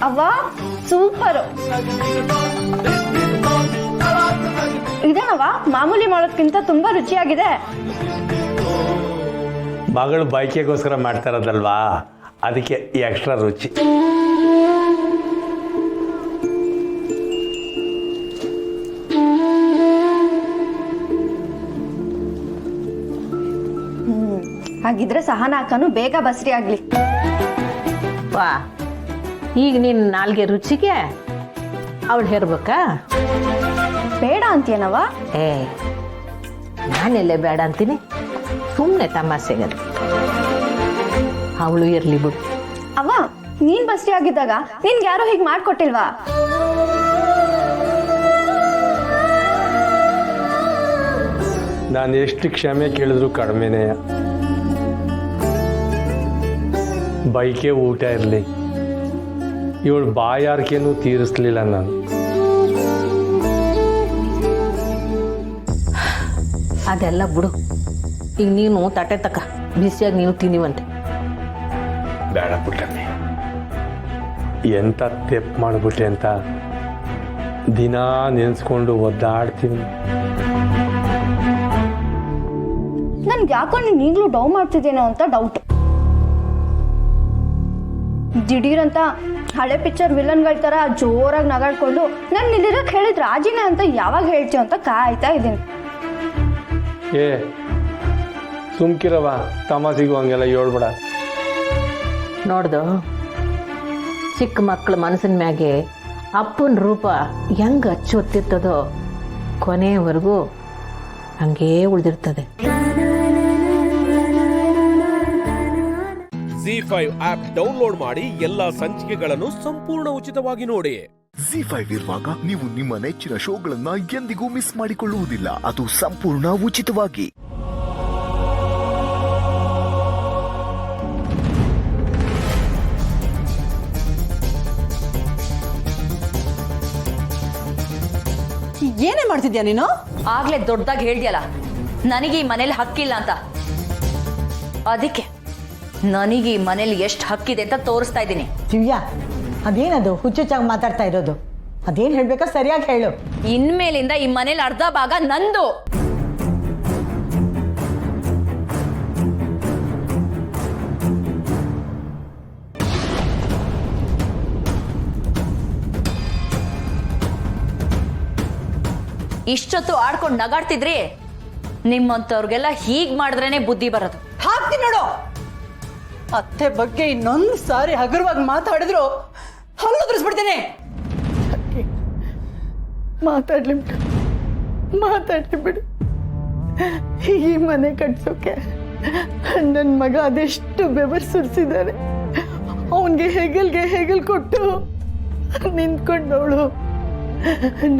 ಅವ್ವ ಸೂಪರ್. ಇದೇನವ್ವ, ಮಾಮೂಲಿ ಮಾಡೋದ್ಕಿಂತ ತುಂಬಾ ರುಚಿಯಾಗಿದೆ. ಮಗಳು ಬೈಕೆಗೋಸ್ಕರ ಮಾಡ್ತಾ ಇರೋದಲ್ವಾ, ಅದಕ್ಕೆ ಎಕ್ಸ್ಟ್ರಾ ರುಚಿ. ಹಾಗಿದ್ರೆ ಸಹನಾ ಅಕ್ಕನು ಬೇಗ ಬಸ್ರಿ ಆಗ್ಲಿ. ವಾ, ಈಗ ನಿನ್ನ ನಾಲ್ಗೆ ರುಚಿಗೆ ಅವಳು ಹೇರ್ಬೇಕಾ? ಬೇಡ ಅಂತೀನವ? ನಾನೆಲ್ಲೇ ಬೇಡ ಅಂತೀನಿ, ಸುಮ್ಮನೆ ತಮಾಷೆಗಂತ. ಅವಳು ಇರ್ಲಿ ಬಿಡು. ಅವ್ವ, ನೀನ್ ಬಸ್ರಿ ಆಗಿದ್ದಾಗ ನಿನ್ಗೆ ಯಾರೋ ಹೀಗೆ ಮಾಡ್ಕೊಟ್ಟಿಲ್ವಾ? ನಾನು ಎಷ್ಟು ಕ್ಷಮೆ ಕೇಳಿದ್ರು ಕಡಿಮೆನೇ. ಬೈಕೆ ಊಟ ಇರಲಿ, ಇವಳು ಬಾಯಾರಿಕೆನೂ ತೀರಿಸ್ಲಿಲ್ಲ ನಾನು. ಅದೆಲ್ಲ ಬಿಡು. ಈಗ ನೀನು ತಟ್ಟೆ ತಕ್ಕ ಬಿಸಿಯಾಗಿ ನೀನು ತಿನ್ನಿವಂತೆ. ಬೇಡ ಪುಟ್ಟಮ್ಮಿ, ಎಂತ ತೆಪ್ಪು ಮಾಡಿಬಿಟ್ಟೆ ಅಂತ ದಿನ ನೆನೆಸ್ಕೊಂಡು ಒದ್ದಾಡ್ತೀನಿ. ನನ್ಗೆ ಯಾಕೋ ನೀನ್ ಈಗಲೂ ಡೌ ಮಾಡ್ತಿದ್ದೇನೋ ಅಂತ ಡೌಟ್. ದಿಢೀರಂತ ಹಳೆ ಪಿಕ್ಚರ್ ವಿಲನ್ಗಳ ತರ ಜೋರಾಗಿ ನಗಾಡ್ಕೊಂಡು ನಾನು ಇಲ್ಲಿರಕ್ ಹೇಳಿದ್ ರಾಜಿನೇ ಅಂತ ಯಾವಾಗ ಹೇಳ್ತೀವ ಅಂತ ಕಾಯ್ತಾ ಇದ್ದೀನಿ. ಏ ಸುಮ್ಕಿರವ, ತಮಾಸಿಗೂ ಹಂಗೆಲ್ಲ ಹೇಳ್ಬೇಡ. ನೋಡ್ದು, ಚಿಕ್ಕ ಮಕ್ಕಳ ಮನಸ್ಸಿನ ಮ್ಯಾಗೆ ಅಪ್ಪನ ರೂಪ ಹೆಂಗೆ ಅಚ್ಚೊತ್ತಿರ್ತದೋ ಕೊನೆಯವರೆಗೂ ಹಂಗೇ ಉಳಿದಿರ್ತದೆ. ZEE5 ಆಪ್ ಡೌನ್ಲೋಡ್ ಮಾಡಿ ಎಲ್ಲಾ ಸಂಚಿಕೆಗಳನ್ನು ಸಂಪೂರ್ಣ ಉಚಿತವಾಗಿ ನೋಡಿ. ZEE5 ಇರುವಾಗ ನೀವು ನಿಮ್ಮ ನೆಚ್ಚಿನ ಶೋಗಳನ್ನ ಎಂದಿಗೂ ಮಿಸ್ ಮಾಡಿಕೊಳ್ಳುವುದಿಲ್ಲ. ಅದು ಸಂಪೂರ್ಣ ಉಚಿತವಾಗಿ. ಏನೇ ಮಾಡ್ತಿದ್ಯಾ ನೀನು? ಆಗ್ಲೇ ದೊಡ್ಡದಾಗಿ ಹೇಳ್ದಿಯಲ್ಲ ನನಗೆ ಈ ಮನೇಲಿ ಹಕ್ಕಿಲ್ಲ ಅಂತ. ಅದಕ್ಕೆ ನನಗೆ ಈ ಮನೇಲಿ ಎಷ್ಟು ಹಕ್ಕಿದೆ ಅಂತ ತೋರಿಸ್ತಾ ಇದ್ದೀನಿ. ದಿವ್ಯಾ, ಅದೇನದು ಹುಚ್ಚುಚ್ಚಾಗಿ ಮಾತಾಡ್ತಾ ಇರೋದು? ಅದೇನ್ ಹೇಳ್ಬೇಕಾ ಸರಿಯಾಗಿ ಹೇಳು. ಇನ್ಮೇಲಿಂದ ಈ ಮನೇಲಿ ಅರ್ಧ ಭಾಗ ನಂದು. ಇಷ್ಟೊತ್ತು ಆಡ್ಕೊಂಡು ನಗಾಡ್ತಿದ್ರಿ, ನಿಮ್ಮಂತವ್ರಿಗೆಲ್ಲ ಹೀಗ್ ಮಾಡಿದ್ರೇನೆ ಬುದ್ಧಿ ಬರೋದು. ಹಾಕ್ತೀನಿ ನೋಡು. ಅತ್ತೆ ಬಗ್ಗೆ ಇನ್ನೊಂದು ಸಾರಿ ಹಗುರವಾಗಿ ಮಾತಾಡಿದ್ರು ಹಲ್ಲು ಉದುರಿಸ್ಬಿಡ್ತೇನೆ. ಮಾತಾಡ್ಲಿ ಬಿಡು. ಈ ಮನೆ ಕಟ್ಸೋಕೆ ನನ್ನ ಮಗ ಅದೆಷ್ಟು ಬೆವರು ಸುರಿಸಿದ್ದಾರೆ. ಅವನಿಗೆ ಹೆಗಲ್ ಕೊಟ್ಟು ನಿಂತ್ಕೊಂಡವಳು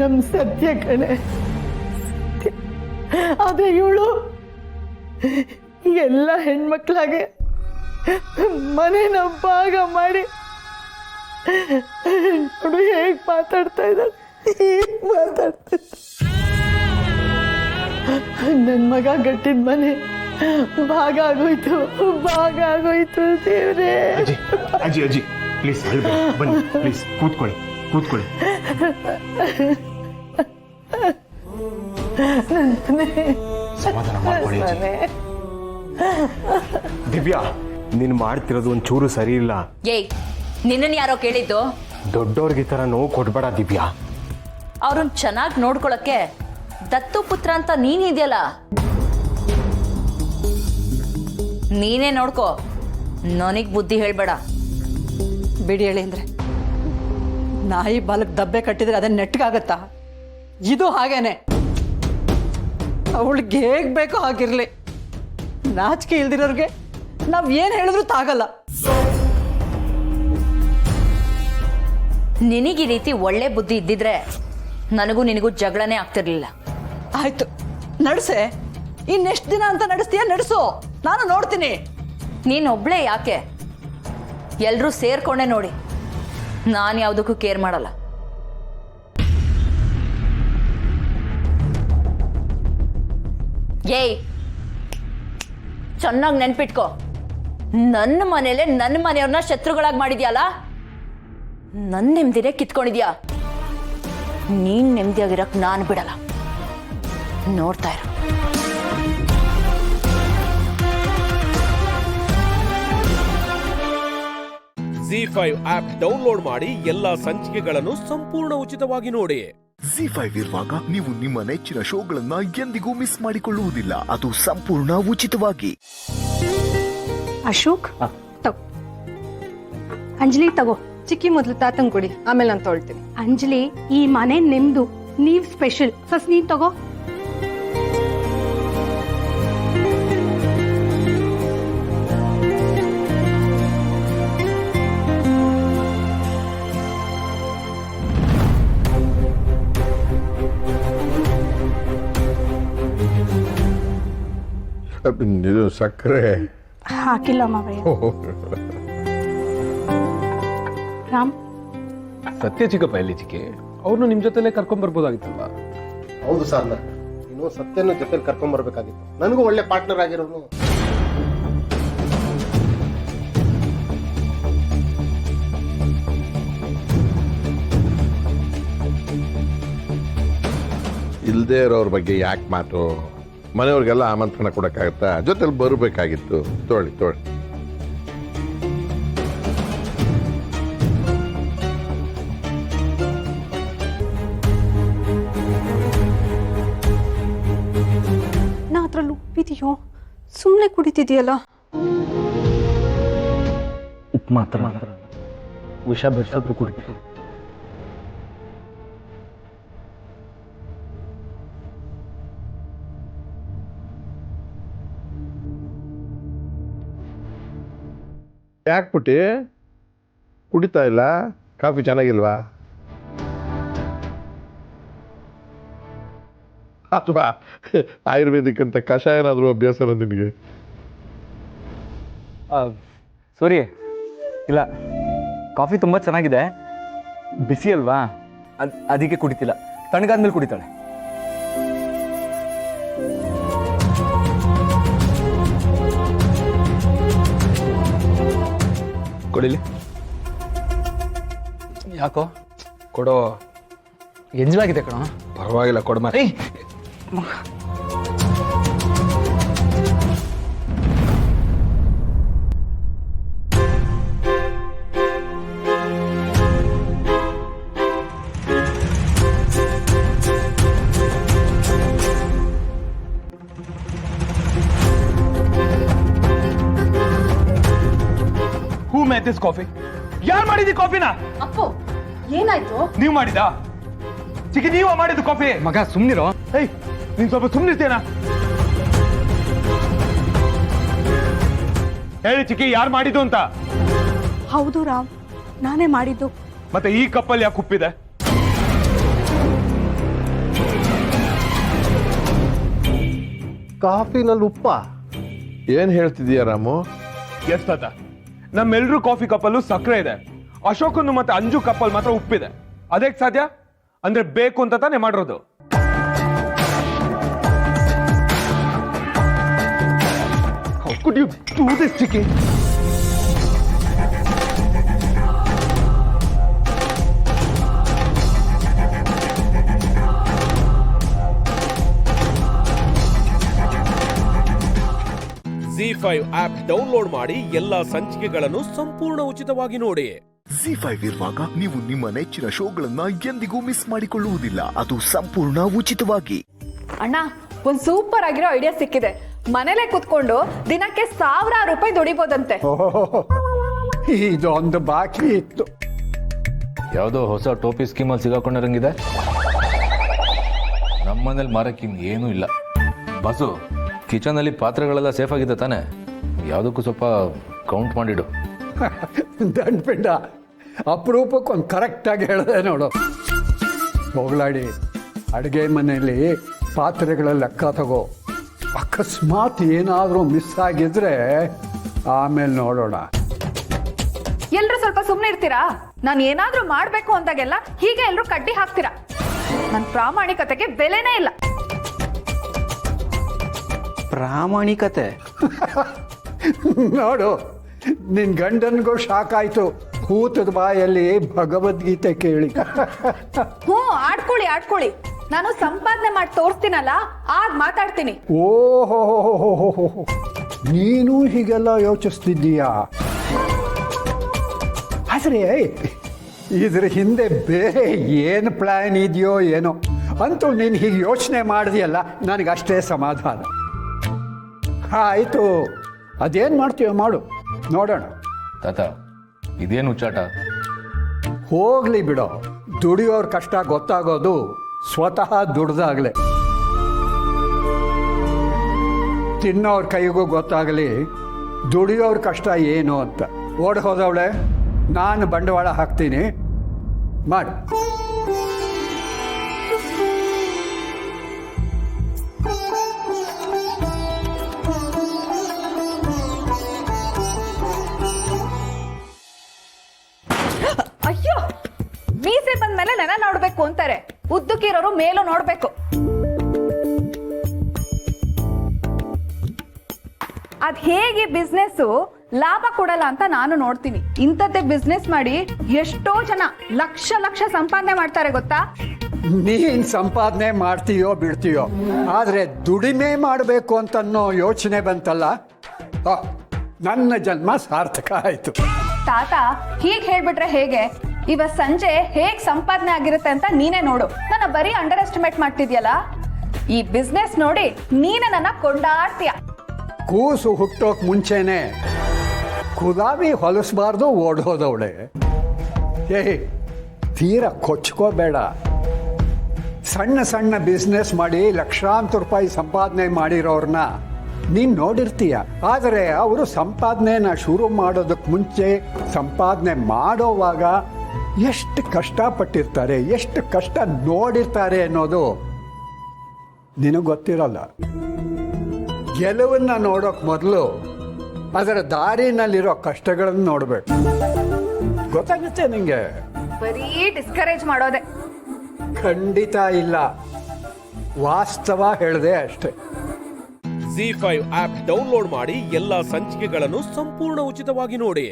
ನಮ್ ಸತ್ಯ ಕಣೆ. ಆದ್ರೆ ಇವಳು ಎಲ್ಲ ಹೆಣ್ಮಕ್ಳಾಗೆ ಮನೇನ ಭಾಗ ಮಾಡಿ ನೋಡು ಹೇಗ್ ಮಾತಾಡ್ತಾ ಇದ್ದಾರೆ. ನನ್ ಮಗ ಗಟ್ಟಿದ ಮನೆ ಭಾಗ ಆಗೋಯ್ತು ದೇವ್ರೆ. ಅಜ್ಜಿ ಪ್ಲೀಸ್ ಬನ್ನಿ, ಪ್ಲೀಸ್ ಕೂತ್ಕೊಳ್ಳಿ. ಸಮಾಧಾನ ಮಾಡ್ಕೊಳ್ಳಿ. ದಿವ್ಯಾ, ನೀನ್ ಮಾಡ್ತಿರೋದು ಒಂಚೂರು ಸರಿ ಇಲ್ಲ. ಏಯ್, ನಿನ್ನನ್ನು ಯಾರೋ ಕೇಳಿದ್ದು? ದೊಡ್ಡವ್ರಿಗೆ ಈ ತರ ನೋವು ಕೊಡ್ಬೇಡ ದಿವ್ಯಾ. ಅವ್ರನ್ನ ಚೆನ್ನಾಗಿ ನೋಡ್ಕೊಳಕ್ಕೆ ದತ್ತು ಪುತ್ರ ಅಂತ ನೀನಿದೆಯಲ್ಲ, ನೀನೇ ನೋಡ್ಕೋ. ನನಗ್ ಬುದ್ಧಿ ಹೇಳ್ಬೇಡ. ಬಿಡಿ ಹೇಳಿ ಅಂದ್ರೆ ನಾಯಿ ಬಾಲಕ್ ದಬ್ಬೆ ಕಟ್ಟಿದ್ರೆ ಅದನ್ನ ನೆಟ್ಗಾಗತ್ತಾ? ಇದು ಹಾಗೇನೆ. ಅವಳಿಗೆ ಹೇಗ್ ಬೇಕೋ ಹಾಗಿರ್ಲಿ. ನಾಚಿಕೆ ಇಲ್ದಿರೋರ್ಗೆ ನಾವ್ ಏನ್ ಹೇಳಿದ್ರು ತಾಗಲ್ಲ. ನಿನಗೆ ಈ ರೀತಿ ಒಳ್ಳೆ ಬುದ್ಧಿ ಇದ್ದಿದ್ರೆ ನನಗೂ ನಿನಗೂ ಜಗಳನೇ ಆಗ್ತಿರ್ಲಿಲ್ಲ. ಆಯ್ತು, ನಡ್ಸೆ. ಇನ್ನೆಷ್ಟು ದಿನ ಅಂತ ನಡೆಸ್ತೀಯ? ನಡೆಸು, ನಾನು ನೋಡ್ತೀನಿ. ನೀನೊಬ್ಳೆ ಯಾಕೆ, ಎಲ್ರೂ ಸೇರ್ಕೊಂಡೆ ನೋಡಿ. ನಾನು ಯಾವುದಕ್ಕೂ ಕೇರ್ ಮಾಡಲ್ಲ. ಏಯ್, ಚೆನ್ನಾಗಿ ನೆನ್ಪಿಟ್ಕೋ, ನನ್ನ ಮನೇಲೆ ನನ್ನ ಮನೆಯವ್ರನ್ನ ಶತ್ರುಗಳಾಗಿ ಮಾಡಿದ್ಯಲ್ಲ, ನನ್ನ ನೆಮ್ಮದಿನೇ ಕಿತ್ಕೊಂಡಿದ್ಯಾ. ನೀನ್ ನೆಮ್ಮದಿಯಾಗಿರಕ್ ನಾನು ಬಿಡಲ್ಲ. ನೋಡ್ತಾ ಇರು. ZEE5 ಆಪ್ ಡೌನ್ಲೋಡ್ ಮಾಡಿ ಎಲ್ಲಾ ಸಂಚಿಕೆಗಳನ್ನು ಸಂಪೂರ್ಣ ಉಚಿತವಾಗಿ ನೋಡಿ. ZEE5 ಇರುವಾಗ ನೀವು ನಿಮ್ಮ ನೆಚ್ಚಿನ ಶೋಗಳನ್ನ ಎಂದಿಗೂ ಮಿಸ್ ಮಾಡಿಕೊಳ್ಳುವುದಿಲ್ಲ. ಅದು ಸಂಪೂರ್ಣ ಉಚಿತವಾಗಿ. ಅಶೋಕ್, ಅಂಜಲಿ ತಗೋ. ಚಿಕ್ಕಿ ಮೊದಲು ತಾತಂಗ್ ಕೊಡಿ, ಆಮೇಲೆ ನಾನು ತೊಳ್ತೀನಿ. ಅಂಜಲಿ, ಈ ಮನೆ ನಿಮ್ದು, ನೀವ್ ಸ್ಪೆಷಲ್. ಫಸ್ಟ್ ನೀನ್ ತಗೋ. ಇದು ಸಕ್ಕರೆ ಹಾಕಿಲ್ಲ ಮಾವಯ್ಯ. ರಾಮ್, ಸತ್ಯ ಚಿಕ್ಕಪ್ಪ ಎಲ್ಲಿ ಚಿಕ್ಕಿ? ಅವ್ರನ್ನು ನಿಮ್ ಜೊತೆಲೆ ಕರ್ಕೊಂಡ್ ಬರ್ಬೋದಾಗಿತ್ತಲ್ವಾ? ಹೌದು ಸರ್, ನೀನು ಸತ್ಯನ ಜೊತೆಲಿ ಕರ್ಕೊಂಡ್ಬರ್ಬೇಕಾಗಿತ್ತು. ನನಗೂ ಒಳ್ಳೆ ಪಾರ್ಟ್ನರ್ ಆಗಿರೋನು. ಇಲ್ಲದೆ ಇರೋರ ಬಗ್ಗೆ ಯಾಕೆ ಮಾತು? ಮನೆಯವ್ರಿಗೆಲ್ಲ ಆಮಂತ್ರಣ ಕೊಡಕ್ಕಾಗತ್ತಾ? ಜೊತೆಲಿ ಬರಬೇಕಾಗಿತ್ತು. ತೊಳಿ ತೊಳಿ. ನಾ ಅದ್ರಲ್ಲಿ ಉಪ್ಪಿದೆಯೋ? ಸುಮ್ಮನೆ ಕುಡಿತಿದೆಯಲ್ಲ. ಉಪ್ಪು ಮಾತ್ರ ವಿಷ ಬೆರೆಸೋದ್ರು ಕುಡಿತೀವಿ. ಯಾಕೆ ಪುಟ್ಟಿ ಕುಡಿತಾ ಇಲ್ಲ? ಕಾಫಿ ಚೆನ್ನಾಗಿಲ್ವಾ? ಅಥವಾ ಆಯುರ್ವೇದಿಕ್ ಅಂತ ಕಷಾಯ ಏನಾದರೂ ಅಭ್ಯಾಸ ನಿನಗೆ? ಸಾರಿ, ಇಲ್ಲ, ಕಾಫಿ ತುಂಬ ಚೆನ್ನಾಗಿದೆ, ಬಿಸಿ ಅಲ್ವಾ, ಅದಕ್ಕೆ ಕುಡಿತಿಲ್ಲ. ತಣ್ಣಗಾದ್ಮೇಲೆ ಕುಡಿತಾಳೆ. ಕೊಡಿಲಿ. ಯಾಕೋ? ಕೊಡೋ. ಎಂಜಲಾಗಿದೆ ಕಣೋ. ಪರವಾಗಿಲ್ಲ, ಕೊಡ ಮಾರಿ. Who made this coffee? ಯಾರು ಮಾಡಿದಿ ಕಾಫಿನ? ಅಪ್ಪು, ಏನಾಯ್ತು? ನೀವು ಮಾಡಿದ? ಚಿಕ್ಕಿ, ನೀವು ಮಾಡಿದ್ದು ಕಾಫಿ? ಮಗ ಸುಮ್ನಿರೋ. ಏಯ್, ನೀನ್ ಸ್ವಲ್ಪ ಸುಮ್ನಿರ್ತೇನಾ? ಹೇಳಿ ಚಿಕ್ಕಿ, ಯಾರು ಮಾಡಿದ್ದು ಅಂತ? ಹೌದು ರಾಮ್, ನಾನೇ ಮಾಡಿದ್ದು. ಮತ್ತೆ ಈ ಕಪ್ಪಲ್ಲಿ ಯಾಕೆ ಉಪ್ಪಿದೆ? ಕಾಫಿನಲ್ಲಿ ಉಪ್ಪ? ಏನ್ ಹೇಳ್ತಿದೀಯ ರಾಮು? ಎಸ್ ತಾತ, ನಮ್ಮೆಲ್ರೂ ಕಾಫಿ ಕಪ್ಪಲ್ಲೂ ಸಕ್ಕರೆ ಇದೆ. ಅಶೋಕನ್ನು ಮತ್ತೆ ಅಂಜು ಕಪ್ಪಲ್ಲಿ ಮಾತ್ರ ಉಪ್ಪಿದೆ. ಅದಕ್ಕೆ ಸಾಧ್ಯ? ಅಂದ್ರೆ ಬೇಕು ಅಂತ ತಾನೇ ಮಾಡಿರೋದು. How could you do this, ಚಿಕ್ಕಿ? ZEE5 ಆಪ್ ಡೌನ್ಲೋಡ್ ಮಾಡಿ ಎಲ್ಲಾ ಸಂಚಿಕೆಗಳನ್ನು ಸಂಪೂರ್ಣ ಉಚಿತವಾಗಿ ನೋಡಿ. ZEE5 ಇರುವಾಗ ನೀವು ನಿಮ್ಮ ನೆಚ್ಚಿನ ಶೋಗಳನ್ನ ಎಂದಿಗೂ ಮಿಸ್ ಮಾಡಿಕೊಳ್ಳುವುದಿಲ್ಲ. ಅದು ಸಂಪೂರ್ಣ ಉಚಿತವಾಗಿ. ಅಣ್ಣ, ಒಂದ್ ಸೂಪರ್ ಆಗಿರೋ ಐಡಿಯಾ ಸಿಕ್ಕಿದೆ. ಮನೇಲೆ ಕುತ್ಕೊಂಡು ದಿನಕ್ಕೆ 1000 ರೂಪಾಯಿ ದುಡಿಬೋದಂತೆ. ಇದೊಂದು ಬಾಕಿ ಇತ್ತು. ಯಾವುದೋ ಹೊಸ ಟೋಪಿ ಸ್ಕೀಮಲ್ಲಿ ಸಿಗಾಕೊಂಡಿರಂಗಿದೆ. ನಮ್ಮನೇಲಿ ಮಾರಕ್ಕೆ ಏನೂ ಇಲ್ಲ. ಬಸ್ಸು, ಕಿಚನಲ್ಲಿ ಪಾತ್ರೆಗಳೆಲ್ಲ ಸೇಫ್ ಆಗಿದೆ ತಾನೆ? ಯಾವುದಕ್ಕೂ ಸ್ವಲ್ಪ ಕೌಂಟ್ ಮಾಡಿಡು. ದಂಡ್ಪಿಂಡ, ಅಪರೂಪಕ್ಕೊಂದು ಕರೆಕ್ಟಾಗಿ ಹೇಳಿದೆ ನೋಡು. ಹೋಗ್ಲಾಡಿ, ಅಡುಗೆ ಮನೆಯಲ್ಲಿ ಪಾತ್ರೆಗಳ ಲೆಕ್ಕ ತಗೋ. ಅಕಸ್ಮಾತ್ ಏನಾದರೂ ಮಿಸ್ ಆಗಿದ್ರೆ ಆಮೇಲೆ ನೋಡೋಣ. ಎಲ್ರು ಸ್ವಲ್ಪ ಸುಮ್ಮನೆ ಇರ್ತೀರಾ? ನಾನು ಏನಾದ್ರೂ ಮಾಡ್ಬೇಕು ಅಂದಾಗೆಲ್ಲ ಹೀಗೆ ಎಲ್ರು ಕಡ್ಡಿ ಹಾಕ್ತೀರಾ. ನನ್ನ ಪ್ರಾಮಾಣಿಕತೆಗೆ ಬೆಲೆನೇ ಇಲ್ಲ. ಪ್ರಾಮಾಣಿಕತೆ? ನೋಡು, ನಿನ್ ಗಂಡನ್ಗೂ ಶಾಕ್ ಆಯ್ತು. ಹೂತದ ಬಾಯಲ್ಲಿ ಭಗವದ್ಗೀತೆ ಕೇಳಿ. ಹ್ಞೂ, ಆಡ್ಕೊಳ್ಳಿ. ನಾನು ಸಂಪಾದನೆ ಮಾಡಿ ತೋರಿಸ್ತೀನಲ್ಲ, ಆಗ ಮಾತಾಡ್ತೀನಿ. ಓಹೋ, ನೀನು ಹೀಗೆಲ್ಲ ಯೋಚಿಸ್ತಿದ್ದೀಯಾ? ಆದ್ರೆ ಇದ್ರ ಹಿಂದೆ ಬೇರೆ ಏನು ಪ್ಲಾನ್ ಇದೆಯೋ ಏನೋ. ಅಂತೂ ನೀನು ಹೀಗೆ ಯೋಚನೆ ಮಾಡಿದೆಯಲ್ಲ, ನನಗಷ್ಟೇ ಸಮಾಧಾನ. ಆಯಿತು, ಅದೇನು ಮಾಡ್ತೀಯೋ ಮಾಡು, ನೋಡೋಣ. ತಾತ, ಇದೇನು ಹುಚ್ಚಾಟ? ಹೋಗ್ಲಿ ಬಿಡೋ. ದುಡಿಯೋರ್ ಕಷ್ಟ ಗೊತ್ತಾಗೋದು ಸ್ವತಃ ದುಡ್ದಾಗ್ಲೆ. ತಿನ್ನೋರ್ ಕೈಗೂ ಗೊತ್ತಾಗಲಿ ದುಡಿಯೋರ್ ಕಷ್ಟ ಏನು ಅಂತ. ಓಡ್ ಹೋದವಳೆ, ನಾನು ಬಂಡವಾಳ ಹಾಕ್ತೀನಿ, ಮಾಡು. ಅಂತಾರೆ, ಉದ್ದಕ್ಕಿರೋರು ಮೇಲೂ ನೋಡ್ಬೇಕು. ಅದ್ ಹೇಗೆ ಬಿಸ್ನೆಸ್ ಲಾಭ ಕೊಡಲ್ಲ ಅಂತ ನಾನು ನೋಡ್ತೀನಿ. ಇಂಥದ್ದೇ ಬಿಸ್ನೆಸ್ ಮಾಡಿ ಎಷ್ಟೋ ಜನ ಲಕ್ಷ ಲಕ್ಷ ಸಂಪಾದನೆ ಮಾಡ್ತಾರೆ ಗೊತ್ತಾ? ನೀನ್ ಸಂಪಾದನೆ ಮಾಡ್ತೀಯೋ ಬಿಡ್ತೀಯೋ, ಆದ್ರೆ ದುಡಿಮೆ ಮಾಡಬೇಕು ಅಂತನ್ನೋ ಯೋಚನೆ ಬಂತಲ್ಲ, ನನ್ನ ಜನ್ಮ ಸಾರ್ಥಕ ಆಯ್ತು. ತಾತ ಹೀಗ್ ಹೇಳ್ಬಿಟ್ರೆ ಹೇಗೆ? ಇವತ್ ಸಂಜೆ ಹೇಗ್ ಸಂಪಾದನೆ ಆಗಿರುತ್ತೆ ಅಂತ ನೀನೇ ನೋಡು. ನನ್ನ ಬರೀ ಅಂಡರ್ ಎಸ್ಟಿಮೇಟ್ ಮಾಡ್ತಿದ್ಯಲ್ಲ. ಈ ಬಿಸ್ನೆಸ್ ನೋಡಿ ನೀನೇ ನನ್ನ ಕೊಂಡಾಡ್ತೀಯ. ಕೂಸು ಹುಟ್ಟೋಕ್ ಮುಂಚೆನೆ ಕುದಾವಿ ಹೊಲಿಸ್ಬಾರ್ದು ಓಡೋದವಳೆ. ತೀರ ಕೊಚ್ಕೋಬೇಡ. ಸಣ್ಣ ಸಣ್ಣ ಬಿಸ್ನೆಸ್ ಮಾಡಿ ಲಕ್ಷಾಂತರ ರೂಪಾಯಿ ಸಂಪಾದನೆ ಮಾಡಿರೋರ್ನ ನೀನು ನೋಡಿರ್ತೀಯ. ಆದರೆ ಅವರು ಸಂಪಾದನೆನ ಶುರು ಮಾಡೋದಕ್ಕೆ ಮುಂಚೆ ಸಂಪಾದನೆ ಮಾಡೋವಾಗ ಎಷ್ಟು ಕಷ್ಟಪಟ್ಟಿರ್ತಾರೆ, ಎಷ್ಟು ಕಷ್ಟ ನೋಡಿರ್ತಾರೆ ಅನ್ನೋದು ನಿನಗೆ ಗೊತ್ತಿರಲ್ಲ. ಗೆಲುವನ್ನ ನೋಡೋಕ್ ಮೊದಲು ಅದರ ದಾರಿನಲ್ಲಿರೋ ಕಷ್ಟಗಳನ್ನು ನೋಡ್ಬೇಕು. ಗೊತ್ತಾಗುತ್ತೆ ನಿಂಗೆ? ಬರೀ ಡಿಸ್ಕರೇಜ್ ಮಾಡೋದೆ. ಖಂಡಿತ ಇಲ್ಲ, ವಾಸ್ತವ ಹೇಳಿದೆ ಅಷ್ಟೇ. ZEE5 ಆಪ್ ಡೌನ್ಲೋಡ್ ಮಾಡಿ ಎಲ್ಲಾ ಸಂಚಿಕೆಗಳನ್ನು ಸಂಪೂರ್ಣ ಉಚಿತವಾಗಿ ನೋಡಿ.